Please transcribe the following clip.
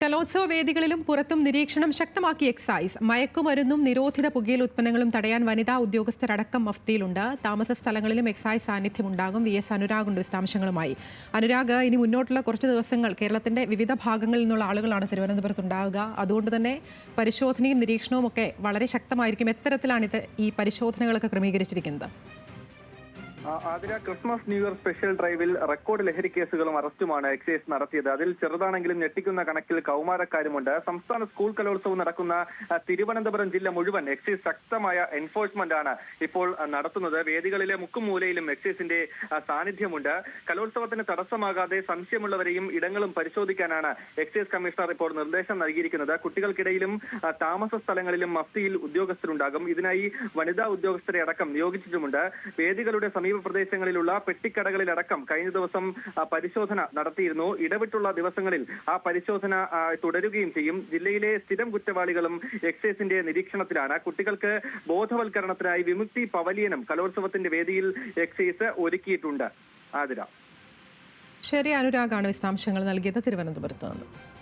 കലോത്സവ വേദികളിലും പുറത്തും നിരീക്ഷണം ശക്തമാക്കി എക്സൈസ്. മയക്കുമരുന്നും നിരോധിത പുകയില ഉത്പന്നങ്ങളും തടയാൻ വനിതാ ഉദ്യോഗസ്ഥരടക്കം മഫ്തിയിലുണ്ട്. താമസ സ്ഥലങ്ങളിലും എക്സൈസ് സാന്നിധ്യമുണ്ടാകും. VS അനുരാഗുണ്ട് വിശദാംശങ്ങളുമായി. അനുരാഗ്, ഇനി മുന്നോട്ടുള്ള കുറച്ച് ദിവസങ്ങൾ കേരളത്തിന്റെ വിവിധ ഭാഗങ്ങളിൽ നിന്നുള്ള ആളുകളാണ് തിരുവനന്തപുരത്ത് ഉണ്ടാവുക. അതുകൊണ്ട് തന്നെ പരിശോധനയും നിരീക്ഷണവും ഒക്കെ വളരെ ശക്തമായിരിക്കും. എത്തരത്തിലാണ് ഈ പരിശോധനകളൊക്കെ ക്രമീകരിച്ചിരിക്കുന്നത്? Athira, Christmas new year special ഡ്രൈവിൽ റെക്കോർഡ് ലഹരി കേസുകളും അറസ്റ്റുമാണ് എക്സൈസ് നടത്തിയത്. അതിൽ ചെറുതാണെങ്കിലും ഞെട്ടിക്കുന്ന കണക്കിൽ കൗമാരക്കാരുമുണ്ട്. സംസ്ഥാന സ്കൂൾ കലോത്സവം നടക്കുന്ന തിരുവനന്തപുരം ജില്ല മുഴുവൻ എക്സൈസ് ശക്തമായ എൻഫോഴ്സ്മെന്റ് ആണ് ഇപ്പോൾ നടത്തുന്നത്. വേദികളിലെ മുക്കും മൂലയിലും എക്സൈസിന്റെ സാന്നിധ്യമുണ്ട്. കലോത്സവത്തിന് തടസ്സമാകാതെ സംശയമുള്ളവരെയും ഇടങ്ങളും പരിശോധിക്കാനാണ് എക്സൈസ് കമ്മീഷണർ ഇപ്പോൾ നിർദ്ദേശം നൽകിയിരിക്കുന്നത്. കുട്ടികൾക്കിടയിലും താമസ സ്ഥലങ്ങളിലും മഫ്തിയിൽ ഉദ്യോഗസ്ഥരുണ്ടാകും. ഇതിനായി വനിതാ ഉദ്യോഗസ്ഥരെ അടക്കം നിയോഗിച്ചിട്ടുമുണ്ട്. വേദികളുടെ പ്രദേശങ്ങളിലുള്ള പെട്ടിക്കടകളിലടക്കം കഴിഞ്ഞ ദിവസം പരിശോധന നടത്തിയിരുന്നു. ഇടവിട്ടുള്ള ദിവസങ്ങളിൽ ആ പരിശോധന തുടരുകയും ചെയ്യും. ജില്ലയിലെ സ്ഥിരം കുറ്റവാളികളും എക്സൈസിന്റെ നിരീക്ഷണത്തിലാണ്. കുട്ടികൾക്ക് ബോധവൽക്കരണത്തിനായി വിമുക്തി പവലിയനും കലോത്സവത്തിന്റെ വേദിയിൽ എക്സൈസ് ഒരുക്കിയിട്ടുണ്ട്. ആതിര. ശരി, അനുരാഗാണ് വിശദാംശങ്ങൾ നൽകിയത് തിരുവനന്തപുരത്ത് നിന്ന്.